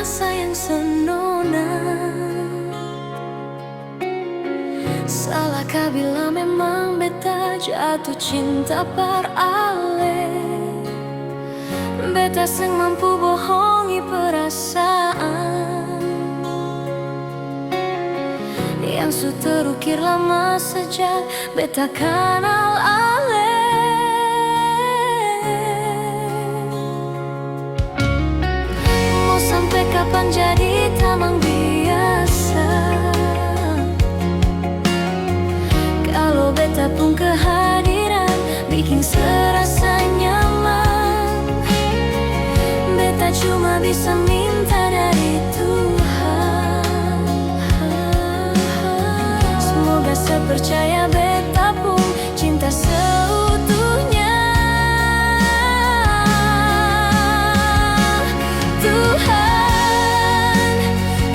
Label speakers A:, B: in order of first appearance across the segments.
A: rasa yang senonoh. Salahkah bila memang beta jatuh cinta par ale? Beta seng mampu bohongi perasaan yang su terukir lama sejak beta kenal ale. Mau sampai kapan jadi tamang biasa? Kalau beta pun kehadiran bikin serasa nyaman. Beta cuma bisa minta dari Tuhan. Semoga sepercaya beta pun cinta seutuhnya. Tuhan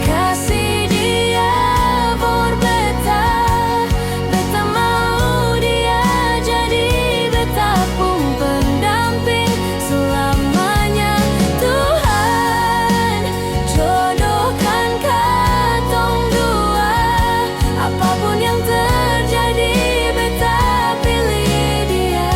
A: kasih dia for beta. Beta mau dia jadi beta pun pendamping selamanya. Tuhan jodohkan katong dua. Apapun yang terjadi beta pilih dia.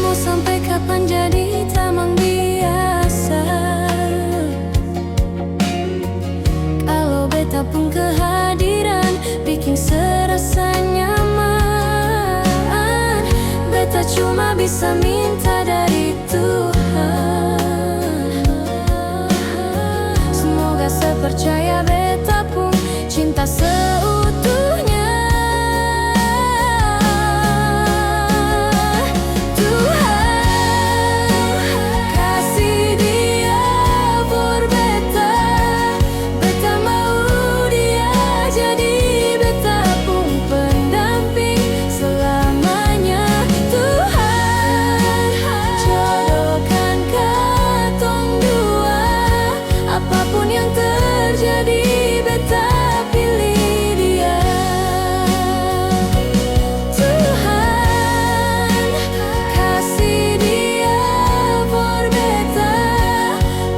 A: Mau sampai kapan jadi tamang biasa? Kalau beta pun kehadiran bikin serasa nyaman. Beta cuma bisa minta dari Tuhan. Semoga sepercaya beta pun cinta seutuhnya. Tuhan kasih dia for beta. Beta mau dia jadi beta pun pendamping selamanya. Tuhan jodohkan katong dua. Apapun yang terjadi beta pilih dia. Tuhan kasih dia for beta.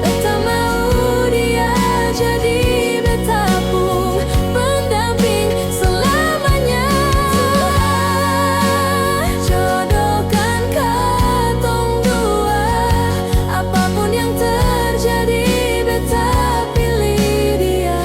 A: Beta mau dia jadi beta pun pendamping selamanya. Tuhan jodohkan katong dua. Apapun yang terjadi beta pilih dia.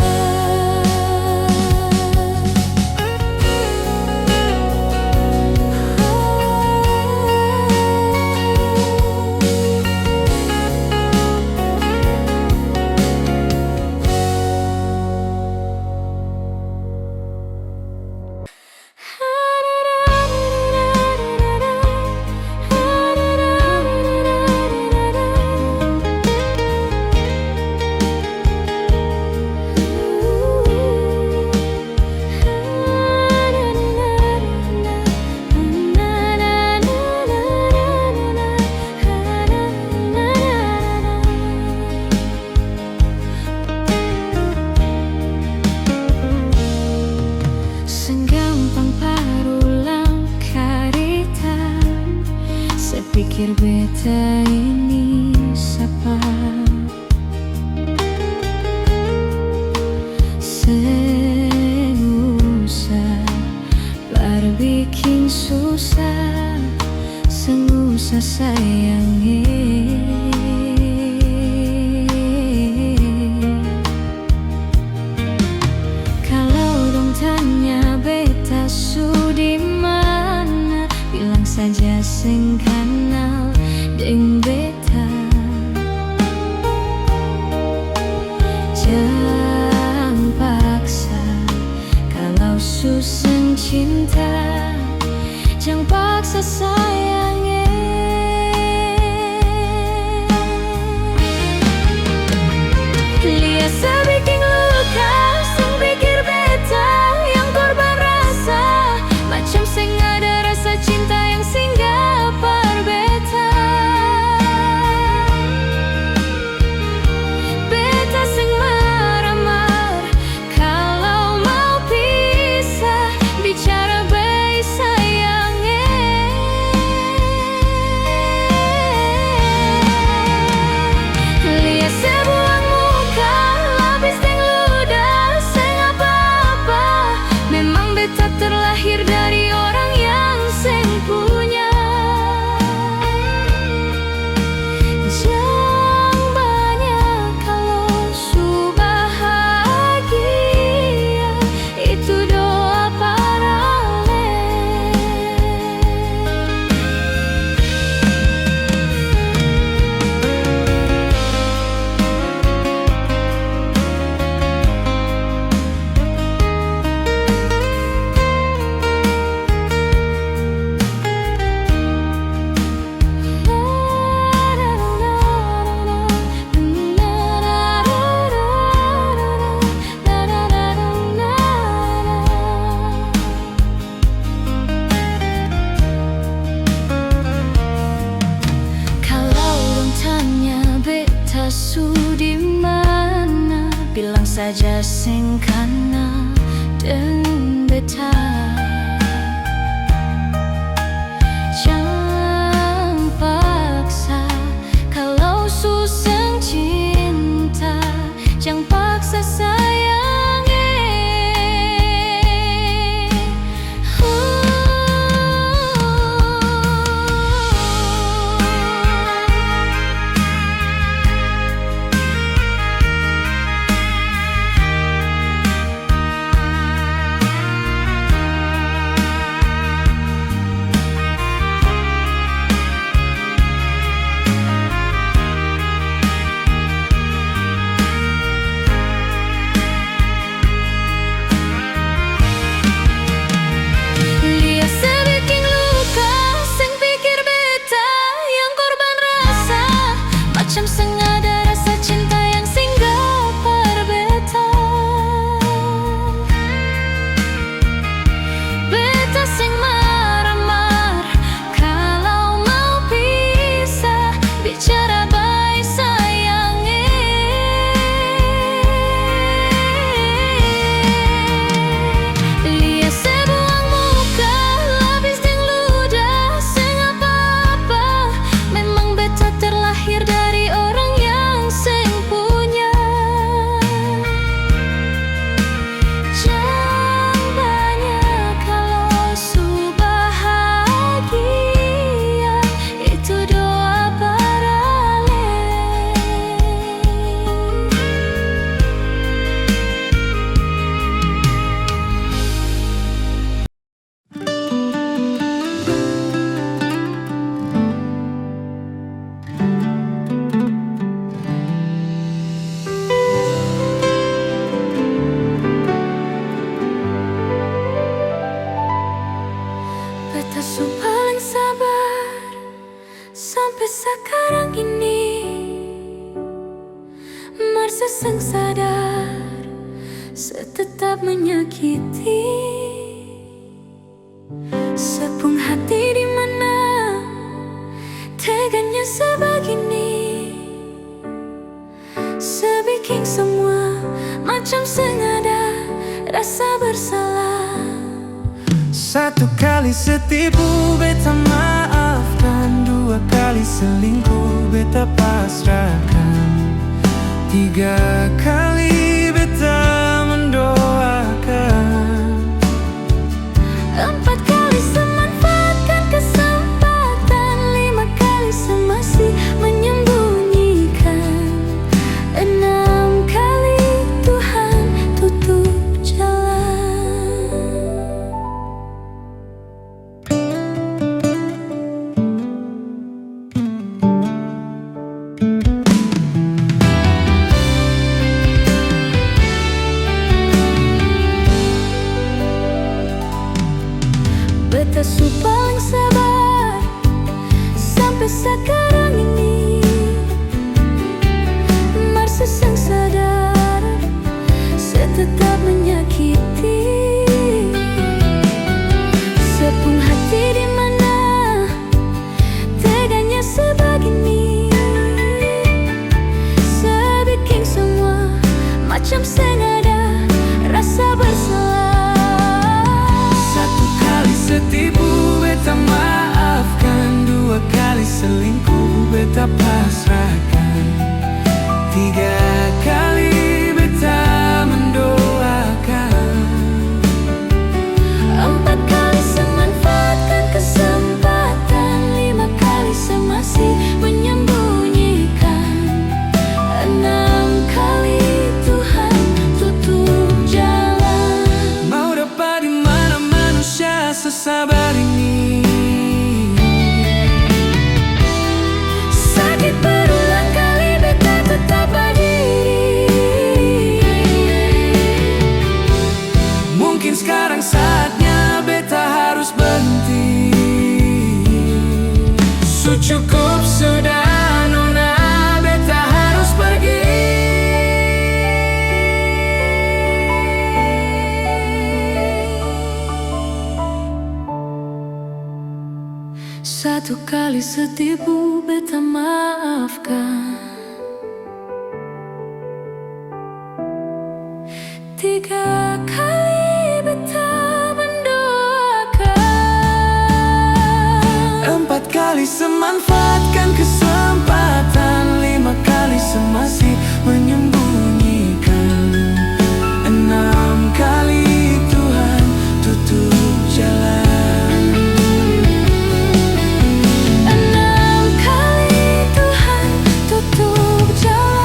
A: Senggampang parulang karita. Saya pikir beta ini siapa? Sengusah berbikin susah. Sengusah sayangi. Kalau dong tanya beta di mana, bilang saja seng kenal deng beta. Jangan paksa kalau susah cinta. Jangan paksa sayangnya. sebikin luka, sing pikir beta yang korban rasa, macam sing ada rasa cinta yang singgah par beta. Beta sing marah-marah kalau mau pisah, bicara baik sayangnya. Lihat sebuang muka, lapis dan ludah, sing apa-apa. Memang beta terlahir dari orang yang sing punya. Jangan banyak kalau su bahagia, itu doa parale. Kalau orang tanya beta su di mana, bilang saja sing kana dan beta. Jangan paksa kalau susah cinta, jangan paksa sayangnya. Lihat sebikin luka, sing pikir beta yang korban rasa, macam sing ada rasa cinta yang singgah par beta. Beta sing marah-marah kalau mau pisah, bicara baik sayangnya. Lihat sebuang muka, lapis dan ludah, sing apa-apa. Memang beta terlahir dari orang yang sing punya. Jangan banyak kalau su bahagia, itu doa parale. Beta su paling sabar sampai sekarang ini, merasa seng sadar setetap menyakiti. Sepung hati di mana teganya sebegini, sebikin semua macam sengaja rasa bersalah.
B: Satu kali setipu beta maafkan, dua kali selingkuh beta pasrahkan, tiga kali beta mendoakan,
A: Empat kali semanfaatkan kesempatan, lima kali semasih menyembunyikan, enam kali Tuhan tutup jalan. Beta su paling sabar sampai sekarang ini, merasa seng sadar
B: beta pasrahkan. 3 kali beta mendoakan.
A: 4 kali semanfaatkan kesempatan. 5 kali semasih menyembunyikan. 6 kali Tuhan tutup jalan.
B: Mau dapat di mana manusia sesabar ini?
A: Sakit berulang kali beta tetap berdiri.
B: Mungkin sekarang saatnya beta harus berhenti. Cukup sudah nona, beta harus pergi.
A: Satu kali setipu beta maafkan. 3 kali beta mendoakan.
B: 4 kali semanfaatkan kesempatan. 5 kali semasih menyembunyikan. 6 kali Tuhan tutup jalan.
A: 6 kali Tuhan tutup jalan.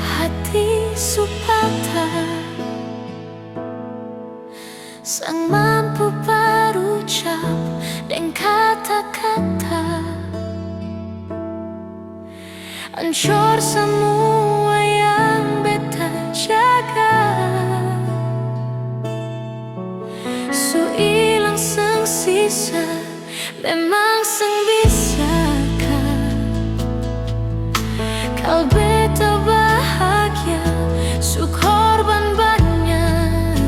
A: Hati supatah, sang mampu berucap dan kata-kata. Hancur semua yang beta jaga. Su ilang sang sisa, memang sang bisakah kau beta bahagia, su korban banyak.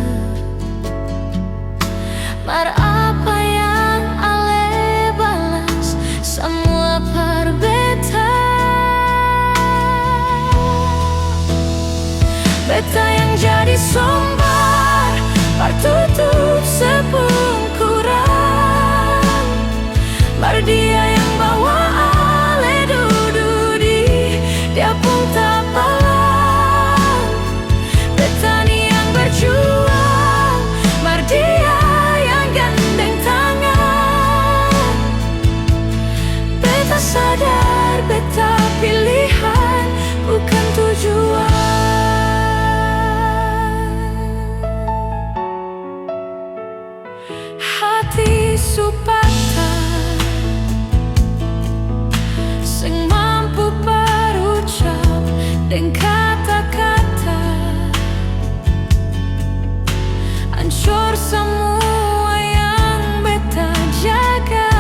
A: Mar apa yang ale balas semua par beta. Beta yang jadi sumber, par tutup sepungkuran. Mar dia yang bawa ale dududi, dia pun tak palang. Beta ni yang berjuang, mar dia yang gandeng tangan. Beta sadar beta pilihan bukan tujuan. Hati supatah, sing mampu berucap dan kata-kata. Hancur semua yang beta jaga.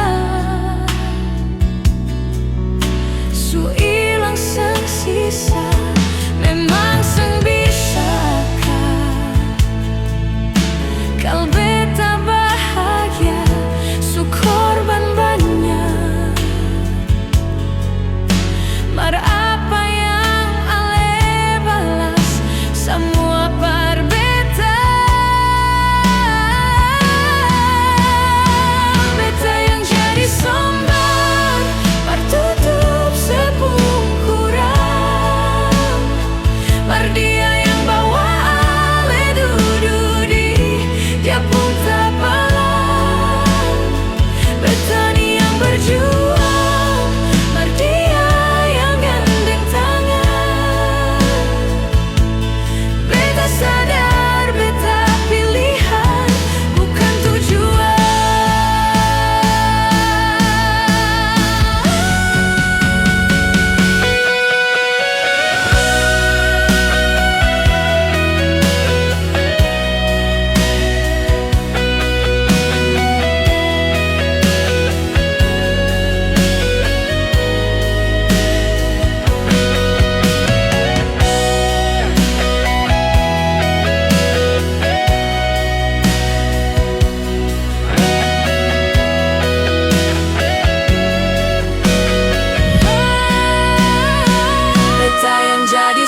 A: Su ilang sang sisa, memang sang bisakah kau beta bahagia, su korban banyak. Mar apa yang ale balas semua par beta. Beta yang jadi sumber, par tutup sepungkuran.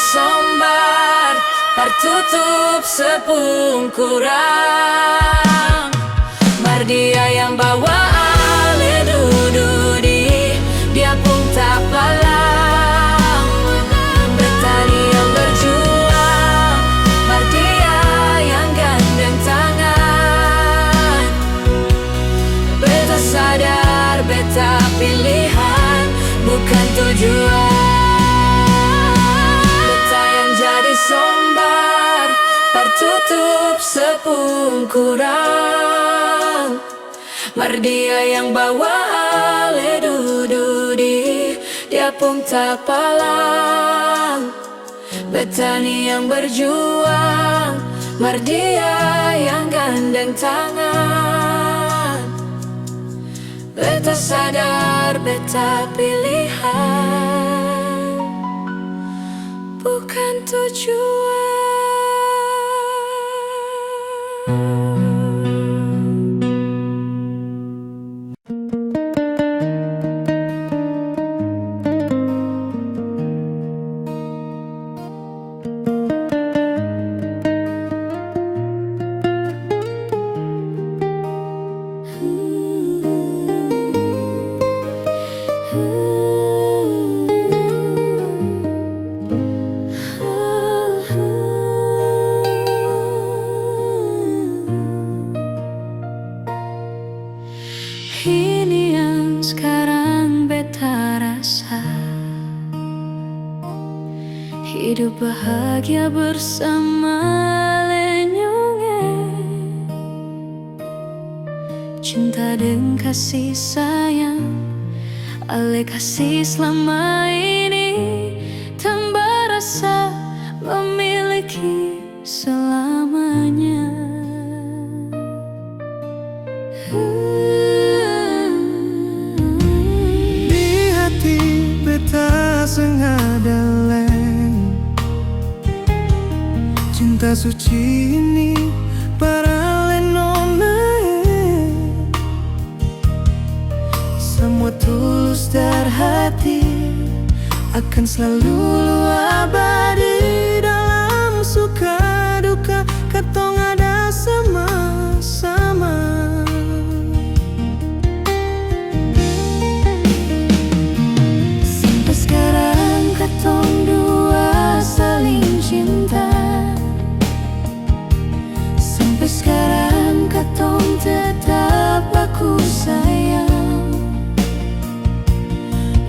A: sombar, tertutup sepungkurang. Mar dia yang bawa ale dududi, dia pun tak palang. Petani yang berjuang, mar dia yang gandeng tangan. Beta sadar, beta pilihan, bukan tujuan. Beta yang jadi sombar, tertutup sepungkurang. Mar dia yang bawa ale dududi, dia pun tak palang. Petani yang berjuang, mar dia yang gandeng tangan. Beta sadar, beta pilihan, bukan tujuan. Ini yang sekarang beta rasa, hidup bahagia bersama lenyonge. Cinta dan kasih sayang, ale kasih selama ini, tambah rasa memiliki selamanya.
B: Beta sengadaleng cinta suci ini para lenona. Semua tulus dari hati, akan selalu abadi. Dalam suka duka katong ada sama-sama.
A: Katong dua saling cinta, sampai sekarang katong tetap baku sayang.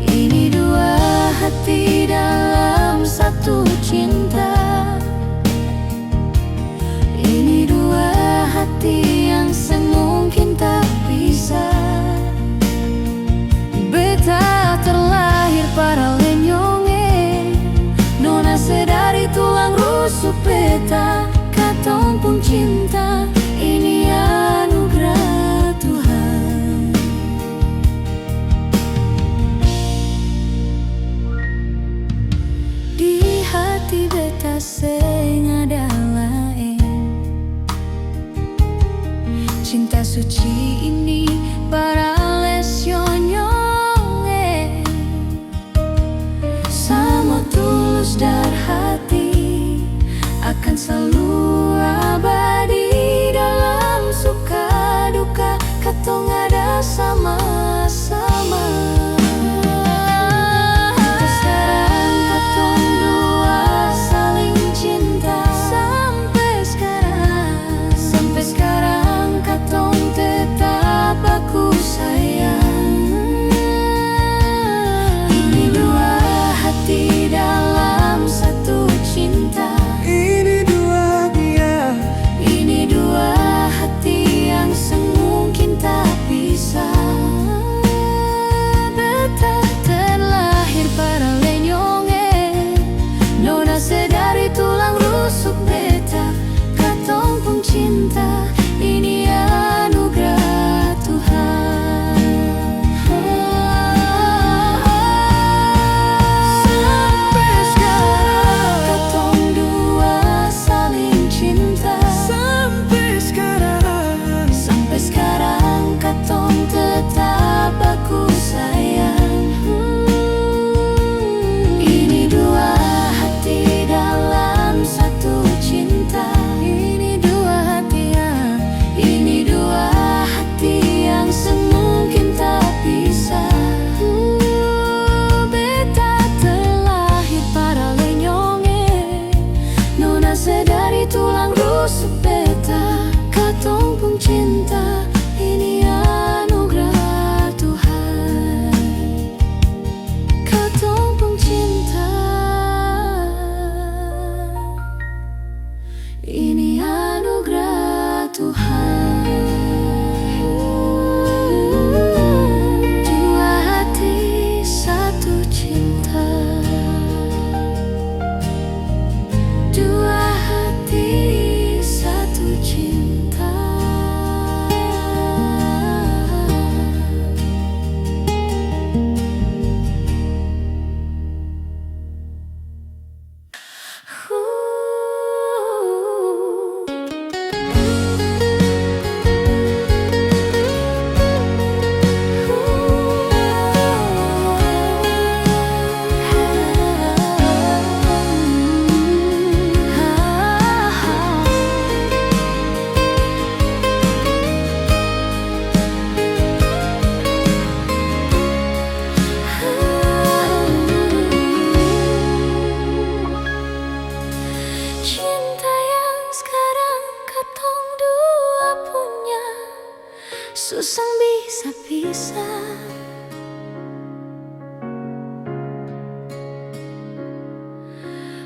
A: Ini dua hati dalam satu cinta, ini dua hati yang semungkin tak bisa. Beta terlahir para lenyonge, sedari tulang rusuk beta, katong pun cinta. Ini anugerah Tuhan. Di hati beta seng ada lain, cinta suci ini para lesionyo. Tulus dari hati, akan selalu abadi. Dalam suka duka katong ada sama-sama. Sekarang katong dua saling cinta, sampai sekarang katong tetap baku sayang. Ini dua hati dalam satu cinta,
B: ini dua
A: susah bisa pisah.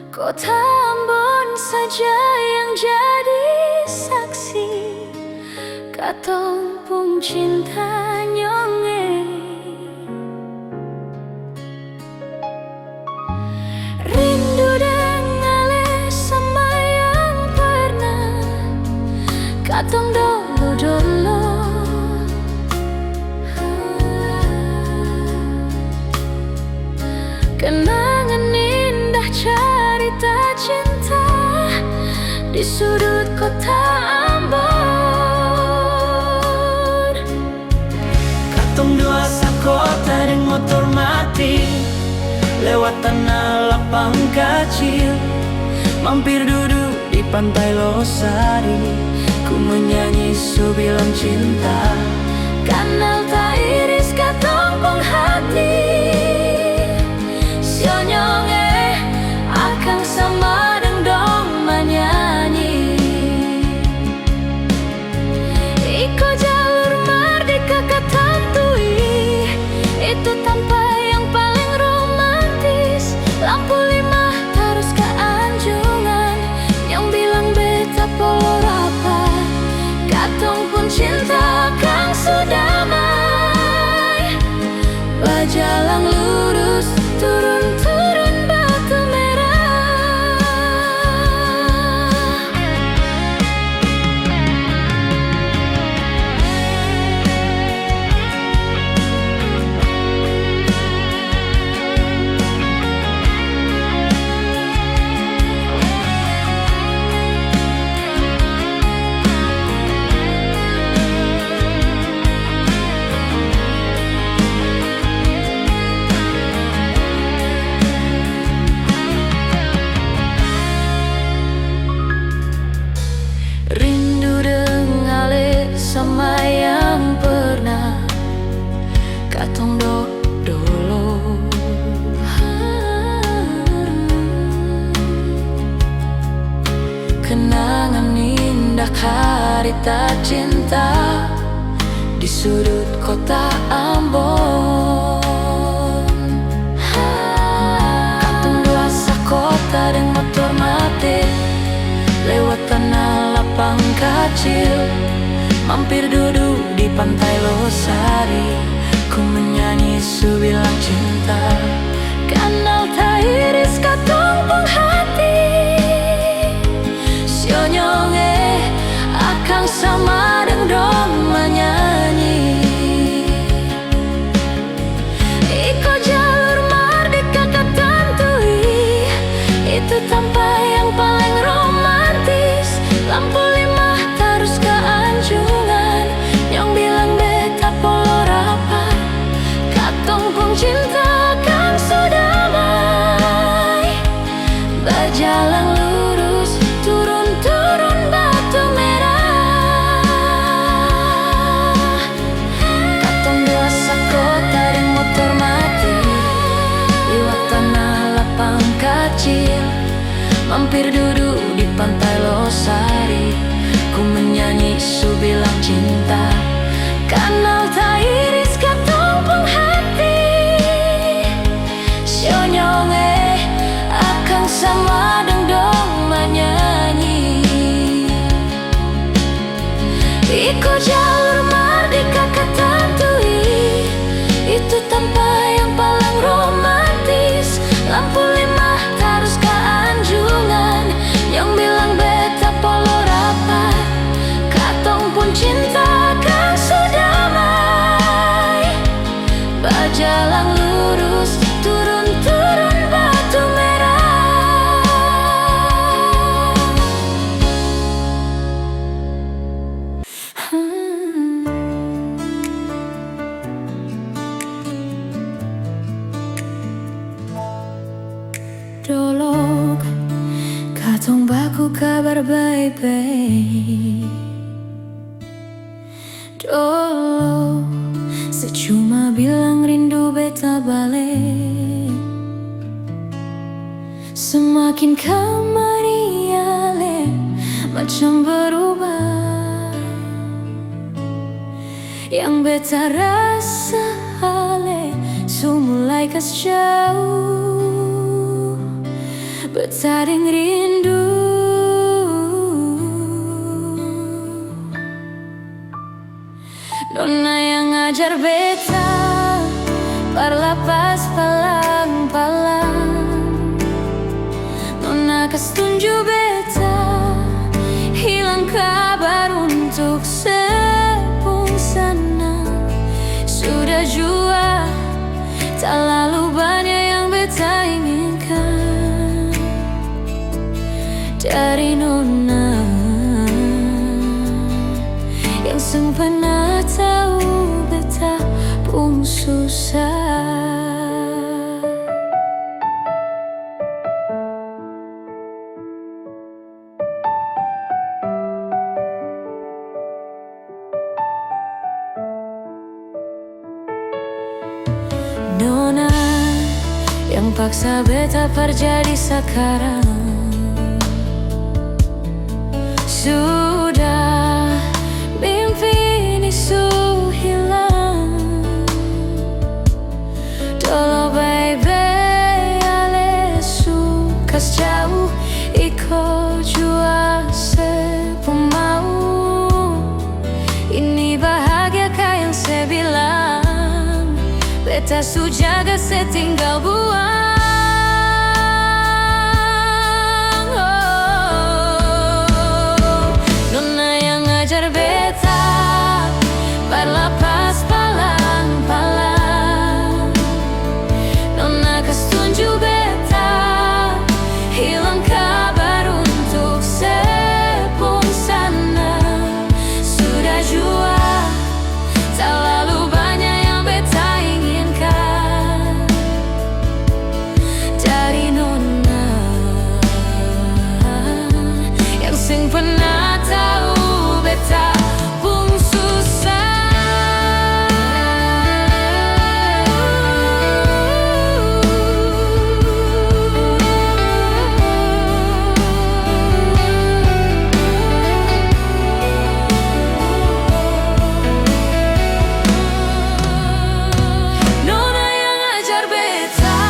A: Kota Ambon saja yang jadi saksi, katong pun cinta nyonge. Rindu dengar sama yang pernah katong dulu-dulu. Kenangan indah cerita cinta di sudut kota Ambon.
B: Katong dua sakota dan motor mati, lewat tanah lapang kecil, mampir duduk di pantai Losari. Ku menyanyi subilang cinta,
A: Kanal tak iris katong pung hati. Sionyonge akan sama dong menyanyi. Iko jalur merdeka katantui, itu tanpa yang paling romantis. Lampu 5 terus ke Anjungan, yang bilang beta polo rapat. Katong pun cinta kang sudamai, bajalang lurus turun-turun batu merah. Rindu dengar sama yang pernah katong dulu. Kenangan indah cerita cinta di sudut kota Ambon. Katong dua sakota dan motor mati, lewat tanah lapang kecil, mampir duduk di pantai Losari. Ku menyanyi subilang cinta, kanal tak iris katong pung hati. Sionyonge akan sama dong menyanyi. Iko jalur merdeka katantui, itu tanpa yang paling romantis. Lampu 5 terus ke Anjungan, yang bilang beta polo rapat. Katong pun cinta kang sudamai, bajalang lurus turun-turun batu merah. Katong dua sakota dan motor mati, lewat tanah lapang kecil, mampir duduk di pantai Losari. Ku menyanyi subilang cinta, kanal tak iris katong pung hati. Sionyonge akan sama dong menyanyi. Iko jalur merdeka katantui, itu tanpa yang paling romantis. Lampu 5 terus ke Anjungan, yang bilang beta polo rapat. Katong pun cinta kang sudamai, bajalang lurus turun-turun batu merah. Dolog katong baku kabar baik-baik. Dolo secuma bilang rindu beta balik. Semakin kamari macam berubah. yang beta rasa hale su mulai kas jauh betaring rindu. Nona yang ngajar beta parlapas palang-palang, Nona kas tunjuk beta hilang kabar untuk sepung sana. Sudah jua tak lalu banyak yang beta inginkan dari Nona yang sempena tahu beta pun susah. Nona yang paksa beta terjadi sekarang, sudah mimpi ini su hilang. Dolo baby ale su kas jauh iko jua sepemau. Ini bahagia kah yang saya bilang, beta su jaga setinggal buang. Nona yang ngajar beta berlapas palang-palang, Nona kas tunjuk beta hilang kabar untuk sepung sana. Sudah jua tak lalu banyak yang beta inginkan dari Nona yang sing pernah tahu beta pun susah. Nona yang ngajar beta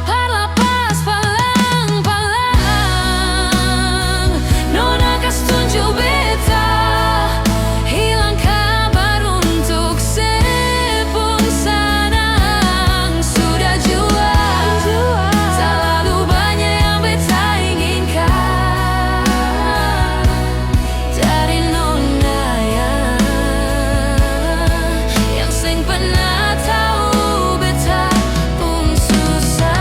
A: parlapas palang-palang, Nona kas tunjuk beta hilang kabar untuk sepung sana. Sudah jua tak lalu banyak yang beta inginkan dari Nona yang sing pernah tahu beta pun susah.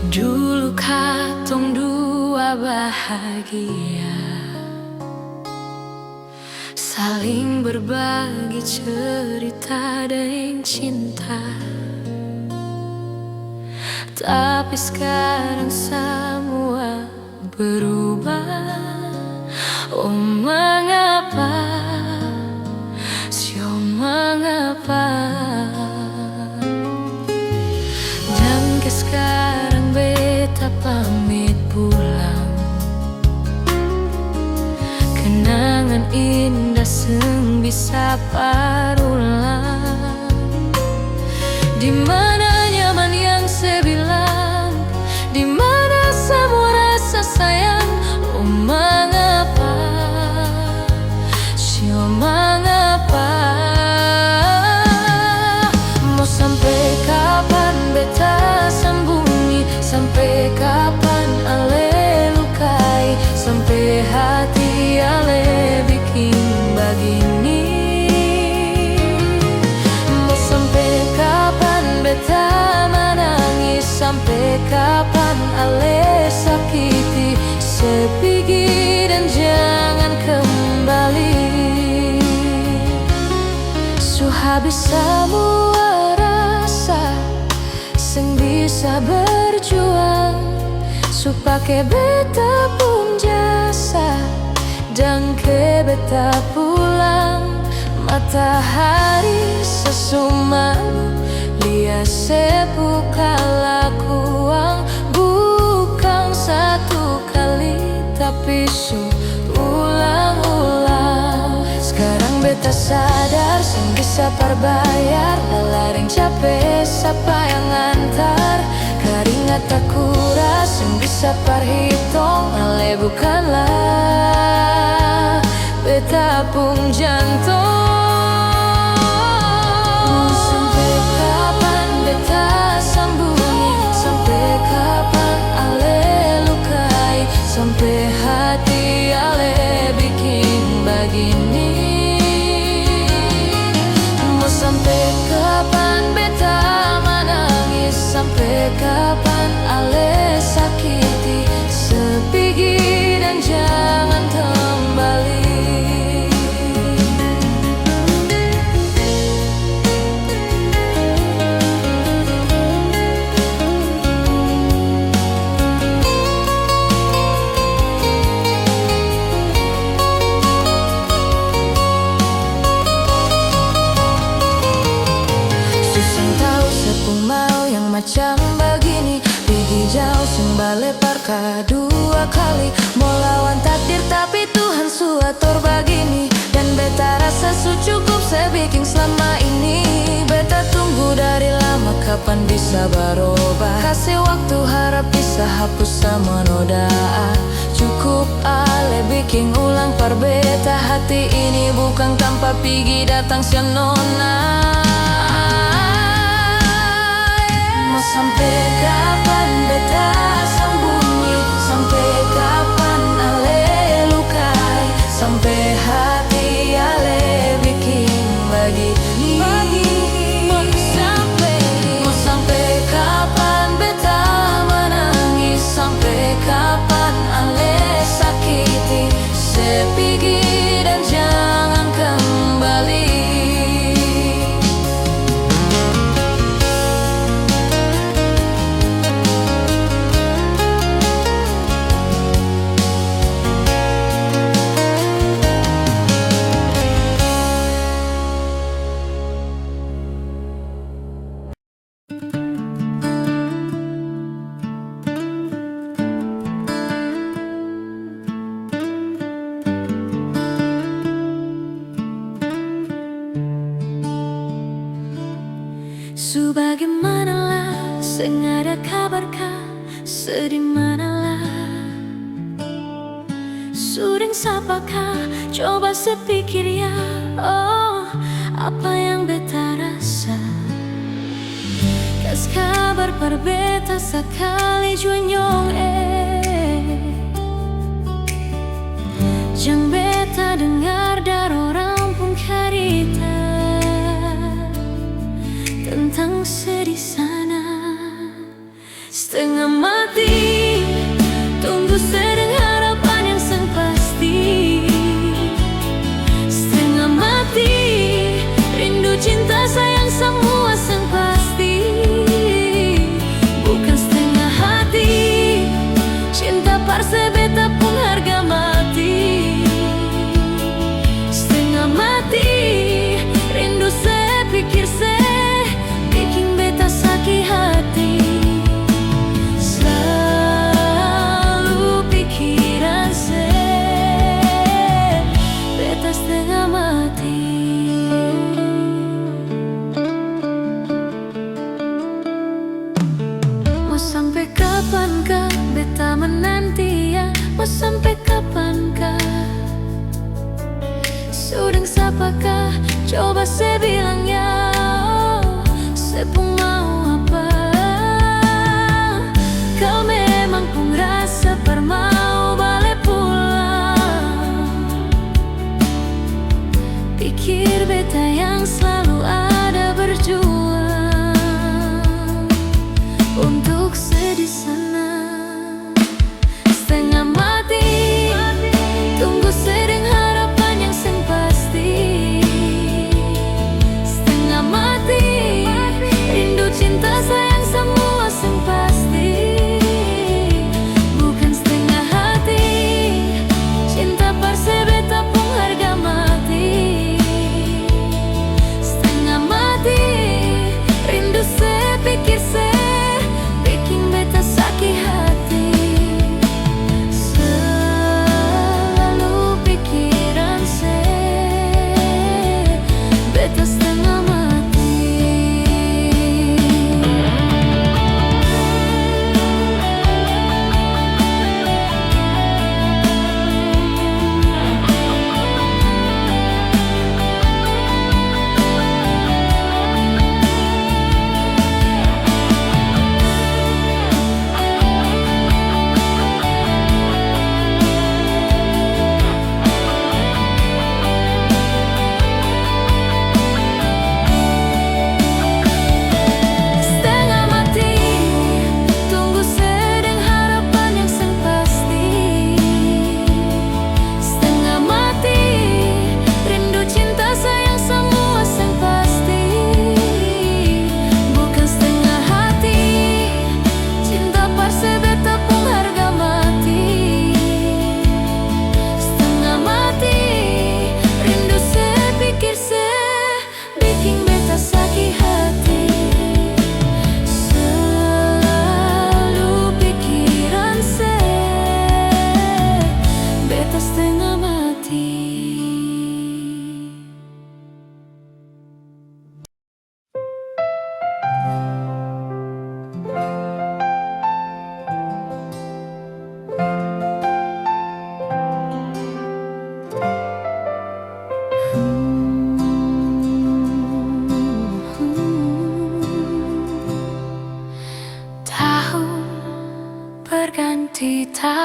A: Dulu katong dua bahagia, saling berbagi cerita dan cinta. Tapi sekarang semua berubah. Oh mengapa, sio mengapa. Dan ke sekarang beta pamit pulang, kenangan indah seng bisa parulang. Di mana nyaman yang saya bilang, di mana semua rasa sayang. Oh mengapa, sio mengapa. Mau sampai kapan beta sembunyi, sampai kapan ale lukai, sampai hati ale bikin begini. Mau sampai kapan beta menangis, sampai kapan ale habis semua rasa sing bisa berjuang supaya beta pun jasa dan ke beta pulang. Matahari sesumang lia sebuka lakuang, bukan satu kali tapi ulang-ulang. Sekarang beta sadar sing bisa perbayar lalaring capek siapa yang antar keringat tak kuras sing bisa perhitung ale bukanlah beta pun jantung. Sampai kapan beta sambungi, sampai kapan ale lukai, sampai hati ale bikin begini. Mau sampai kapan beta menangis, sampai kapan ale sakiti sepigi dan jangan kembali. Macam begini, pergi jauh sing balik parka dua kali. Mau lawan takdir tapi Tuhan suatur begini. Dan beta rasa cukup saya bikin selama ini. Beta tunggu dari lama kapan bisa berubah. Kasih waktu harap bisa hapus sama noda. Cukup ale bikin ulang perbeta hati ini. Bukan tanpa pergi datang si nona. Sampai kapan beta sembunyi, sampai kapan ale lukai, sampai hati ale bikin begini. Mau sampai kapan beta menangis, sampai kapan ale sakiti sepigi dan jangan kembali. Sebagaimanalah sing ada kabarkah, sedih manalah suding sapakah, coba sepikir ya. Oh, apa yang beta rasa, kas kabar perbeta sekali juanyong jang beta dengar dari orang pun karita tentang sedih sana. Setengah mati tunggu sedang harapan yang sang pasti. Setengah mati rindu cinta sayang semua sang pasti. Bukan setengah hati cinta parse beta pun harga mati. Setengah mati rindu sepikir sakit hati. Selalu pikiran beta setengah mati. Mau sampai kapankah beta menanti ya? Mau sampai kapankah sudeng sapakah, coba saya bilang ya. Sepung mau apa? Kau memang pun rasa permau balik pulang. Pikir beta yang selalu ada berjuang untuk sedih sana. Setengah mati tunggu sedang harapan yang sang pasti. Setengah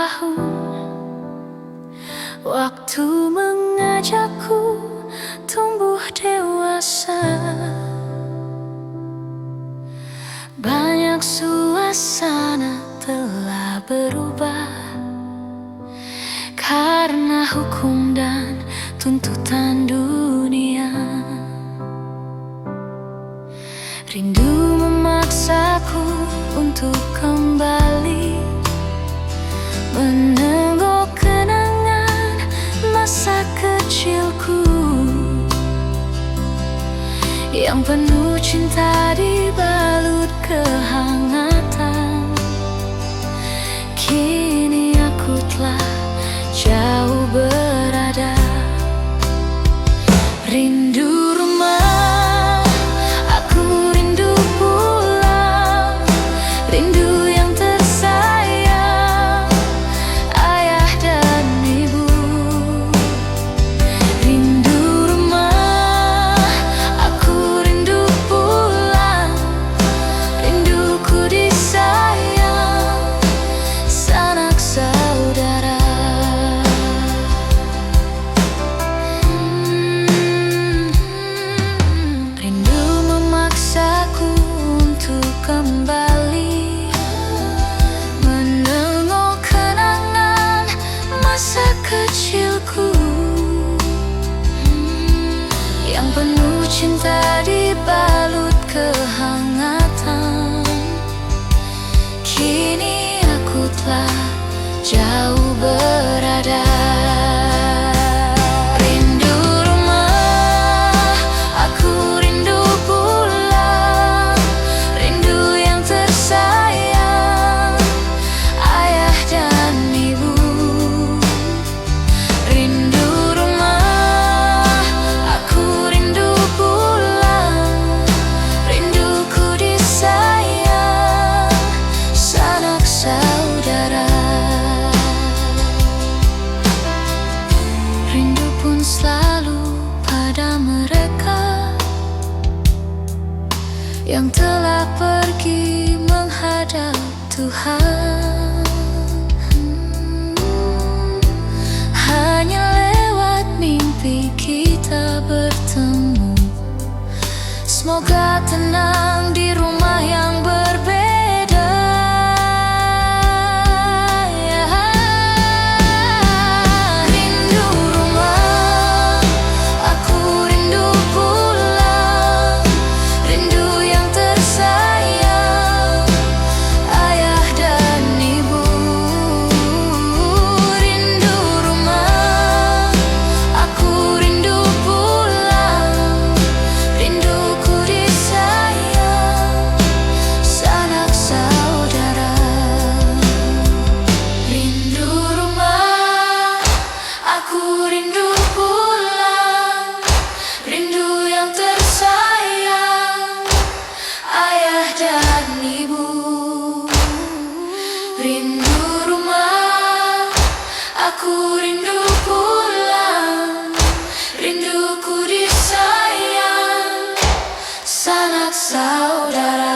A: tahun, waktu mengajakku tumbuh dewasa. Banyak suasana telah berubah karena hukum dan tuntutan dunia. Rindu memaksaku untuk kembali menengok kenangan masa kecilku yang penuh cinta dibalut kehangatan. Kini aku telah jauh berada. Rindu rumah, aku rindu pulang, rindu yang tersayang, ayah dan ibu. Rindu rumah, aku rindu pulang, rinduku disayang, sanak saudara. Rindu memaksaku untuk kembali menengok kenangan masa kecilku yang penuh cinta dibalut kehangatan. Kini aku telah jauh berada. Rindu rumah, aku rindu pulang, rindu yang tersayang, ayah dan ibu. Rindu rumah, aku rindu pulang, rinduku disayang, sanak saudara. Rindu pun selalu pada mereka yang telah pergi menghadap Tuhan. Hanya lewat mimpi kita bertemu. Semoga tenang di rumah yang berbeda. Rindu rumah, aku rindu pulang, rindu yang tersayang, ayah dan ibu. Rindu rumah, aku rindu pulang, rinduku disayang, sanak saudara. Rindu rumah, aku rindu pulang, rindu yang tersayang, ayah dan ibu. Rindu rumah, aku rindu pulang, rinduku disayang, sanak saudara.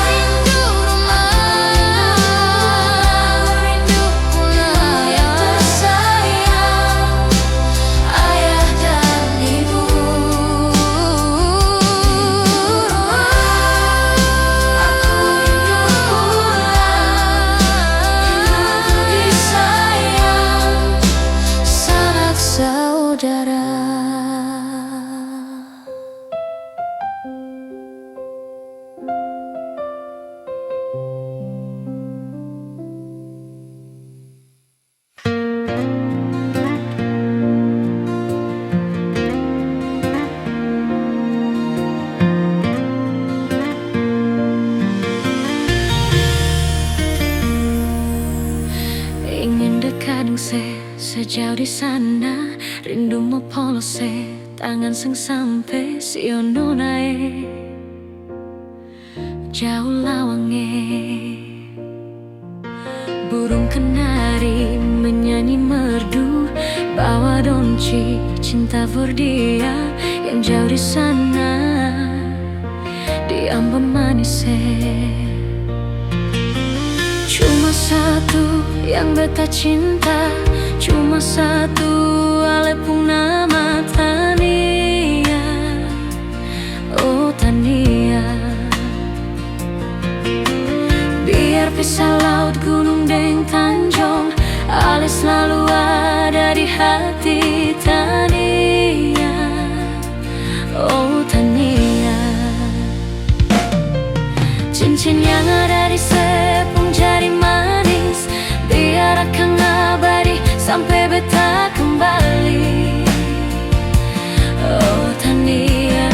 A: Rindu rumah, rindu pulang yang tersayang, ayah dan ibu. Aku rindu pulang, rinduku disayang, sanak saudara. Ingin dekat dengan sejauh di sana, rindu mau polos tangan sing sampai si ono nae jauh lawange. Burung kenari menyanyi merdu, bawa donci cinta for dia yang jauh di sana di ambon manisnya. satu yang beta cinta, cuma satu ale pun nama Tania. Oh Tania, biar pisah laut, gunung, deng tanjung, ale selalu ada di hati Tania. Oh Tania, cincin yang ada di sepung jari manis, biar akan abadi sampai beta kembali. Oh Tania,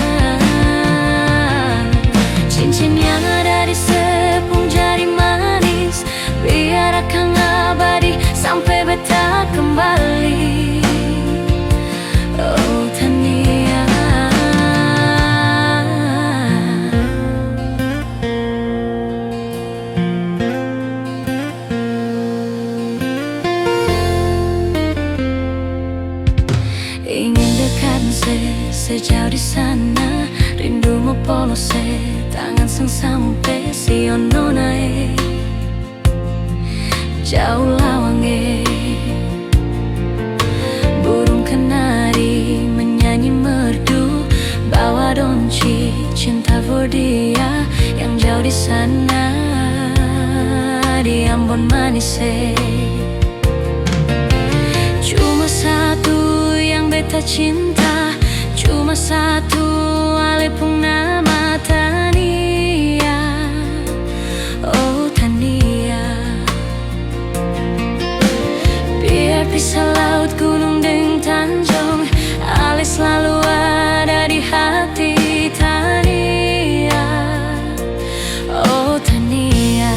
A: cincin yang ada di sepung jari manis, biar akan abadi sampai beta kembali. Oh Tania, ingin dekat sejauh di sana, rindu mau polos tangan sang sampai siono nae jauh lawange. Burung kenari menyanyi merdu, bawa donci cinta for dia yang jauh di sana di Ambon manis. Cuma satu yang beta cinta, cuma satu ale pun nama Tania. Oh Tania, biar pisah laut, gunung, deng tanjung, ale selalu ada di hati Tania. Oh Tania,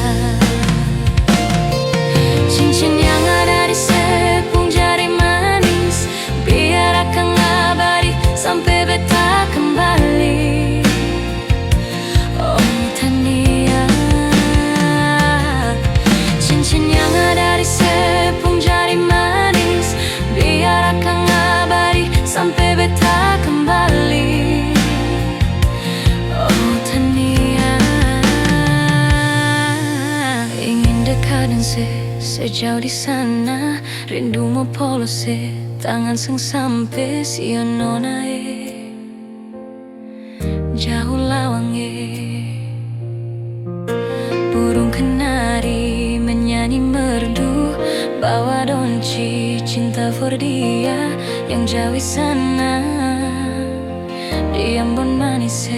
A: cincin yang ada di sepung jari manis, biar akan abadi sampai beta kembali. Oh Tania, cincin yang ada di sepung jari manis, biar akan abadi sampai beta kembali. Oh Tania, ingin dekat dan sejauh di sana, rindu mau polos tangan sang sampai siono nae jauh lawange. Burung kenari menyanyi merdu, bawa donci cinta for dia yang jauh di sana di Ambon manis.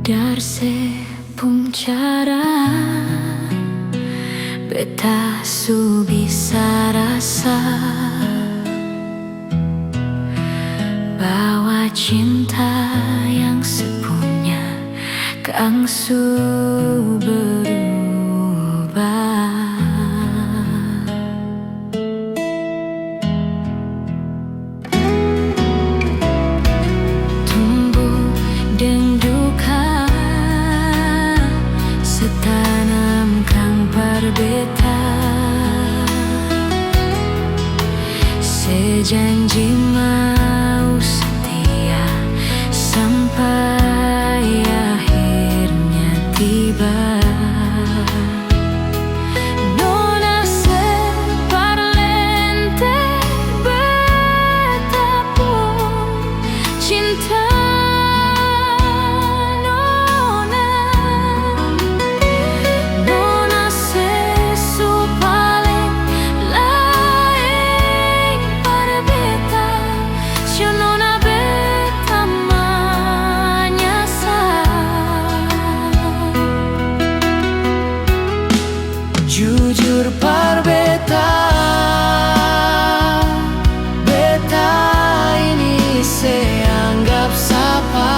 A: Dar sepung cara beta su bisa rasa bahwa cinta yang sepunya kang su berubah. Tumbuh deng duka setanam kang berbeda, sejanji mau setia sampai akhirnya tiba. Nona separlente betapun cinta nona, nona sesu paling lain pada beta, sio nona beta menyasar. Jujur par beta, beta ini seanggap sapa.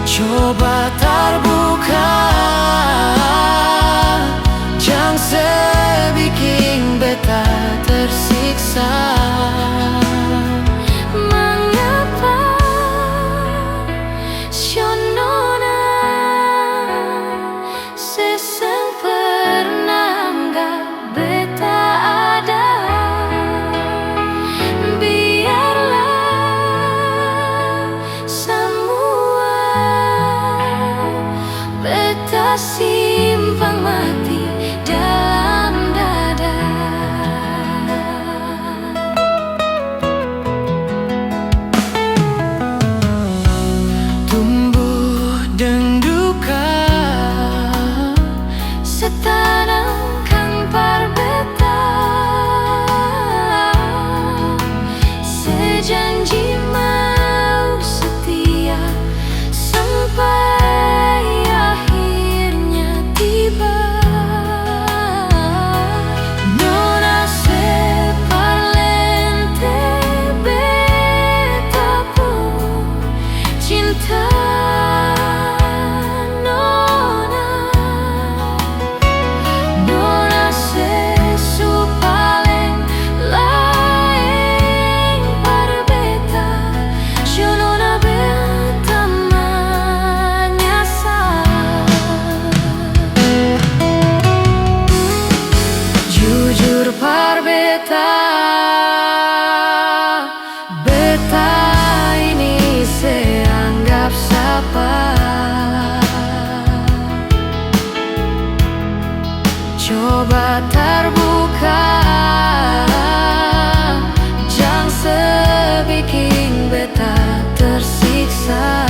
A: Coba terbuka, jangan sebikin beta tersiksa. Mengapa sionona seseng pernah anggap beta ada? Biarlah semua beta simpang mati dalam dada. Tumbuh deng duka setanam kang par beta, sejanji mau setia sampai akhirnya tiba. Nona separlente beta pun cinta nona, nona sesu paling lain pada beta, sio nona beta menyasar. Jujur par beta, beta ini seanggap sapa. Coba terbuka, jangan sebikin beta tersiksa.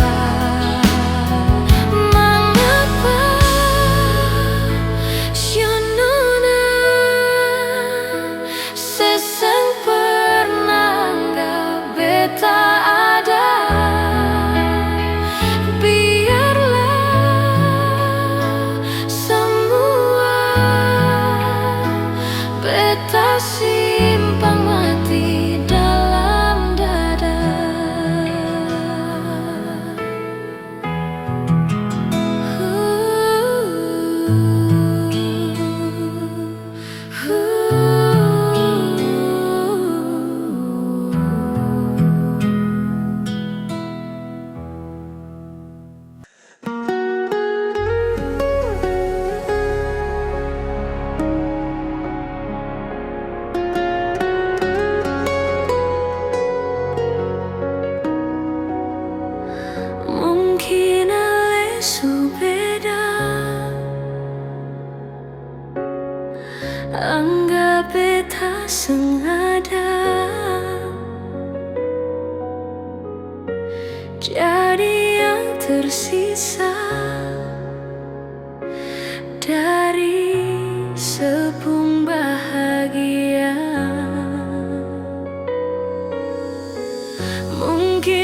A: Mengapa sionona seseng pernah anggap beta ada? Biarlah semua beta simpang mati dalam dada. Mungkin lesu beda, anggap beta sengaja jadi yang tersisa dari sepung bahagia. Mungkin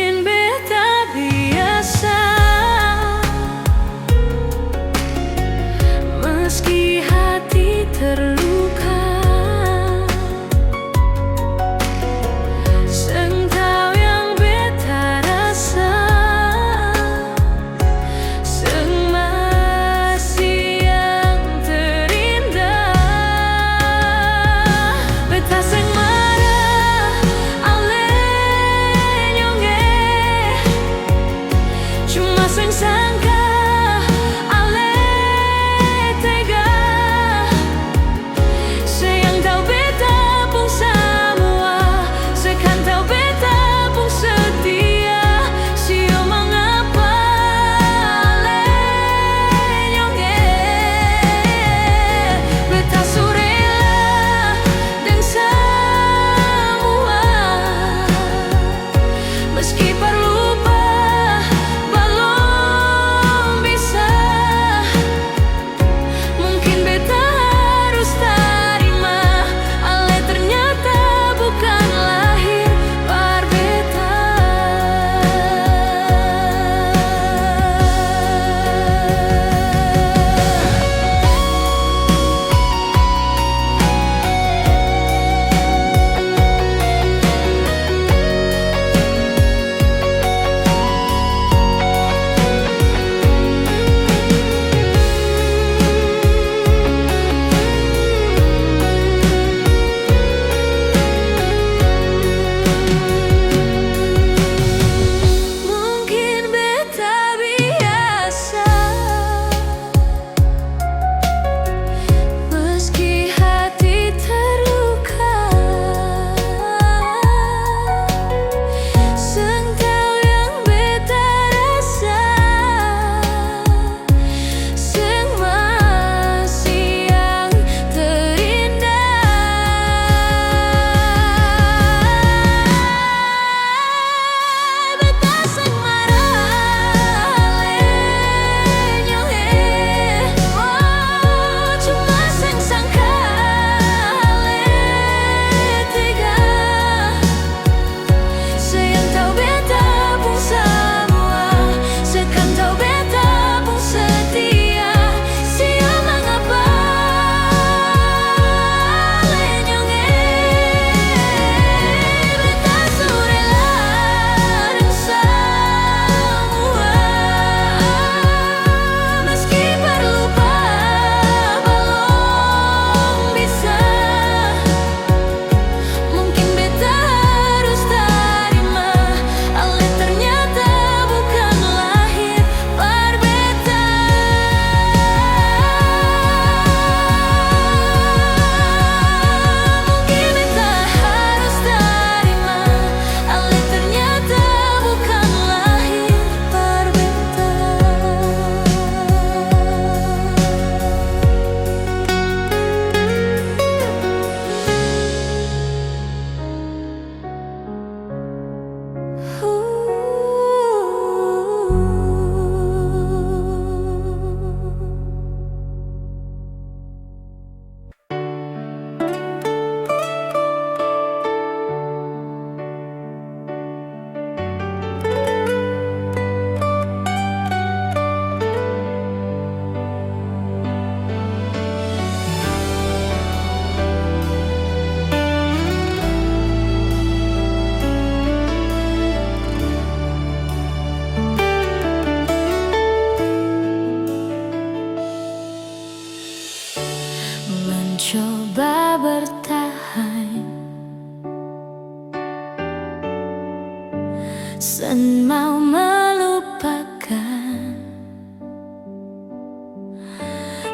A: Sen mau melupakan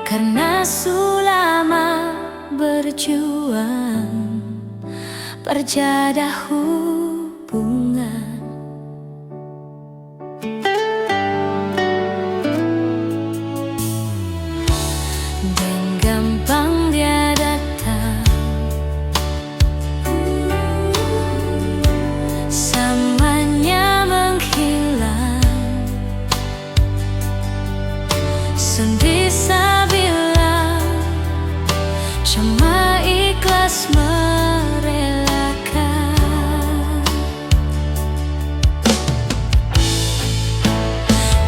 A: karena sulama berjuang perjadah hubungan. Dan gampang dia datang, samanya menghilang. Sen bisa bilang cuma ikhlas merelakan.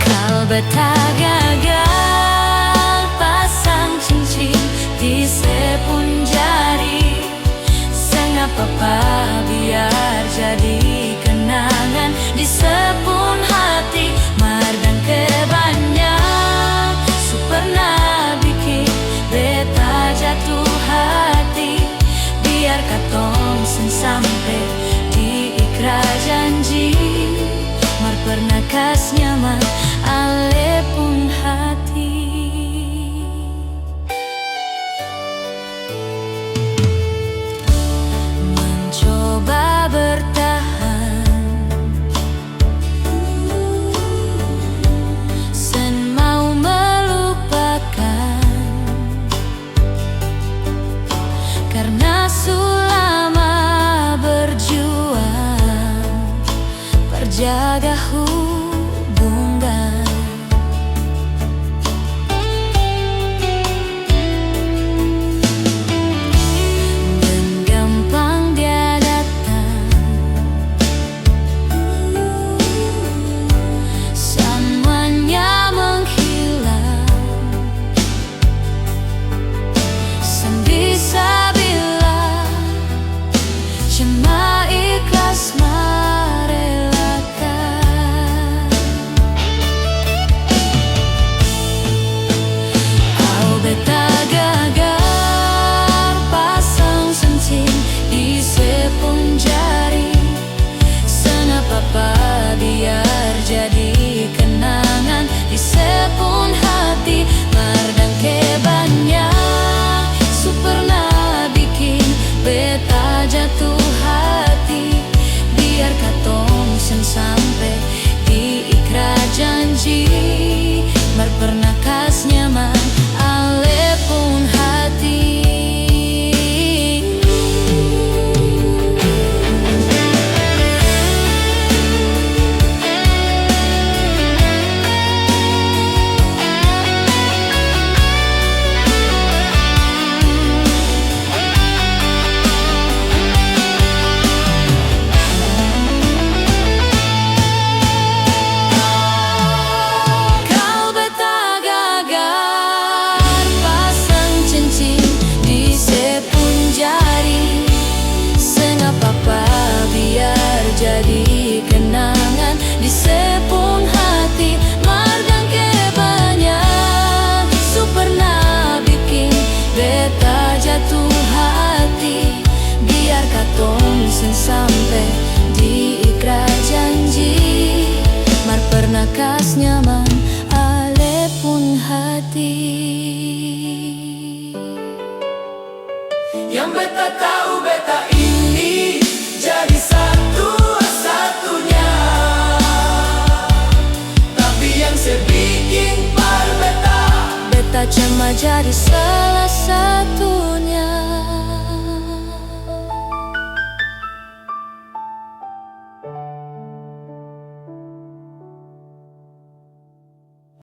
A: Kalbeta gagal pasang cincin di sepun jari. Sengapa biar jadi kenangan di sepun hati. Mardan kebanyak pernah bikin beta jatuh hati. Biar katong sen sampai di ikrar janji. Mar pernah kas nyaman ale pun hati. Mencoba bertahan, sen mau melupakan karena sulama berjuang perjaga hubungan. Dan gampang dia datang, semuanya menghilang. Sen bisa bilang cuma ikhlas merelakan. Au beta gagal pasang cincin di sepun jari. Senapa biar jadi kenangan di sepun hati. Mardan kebanyak pernah bikin beta jatuh hati. Biar katong sen sampai di ikrar janji. Mar pernah kas nyaman ale pun hati. Jadi kenangan di sepun hati. Mardan kebanyak pernah bikin beta jatuh hati. Biar katong sen sampai di ikrar janji. Mar pernah kas nyaman ale pun hati.
B: Yang beta tahu beta ini jadi satu-satunya. Tapi yang sebikin par beta
A: Beta cuma jadi salah satu.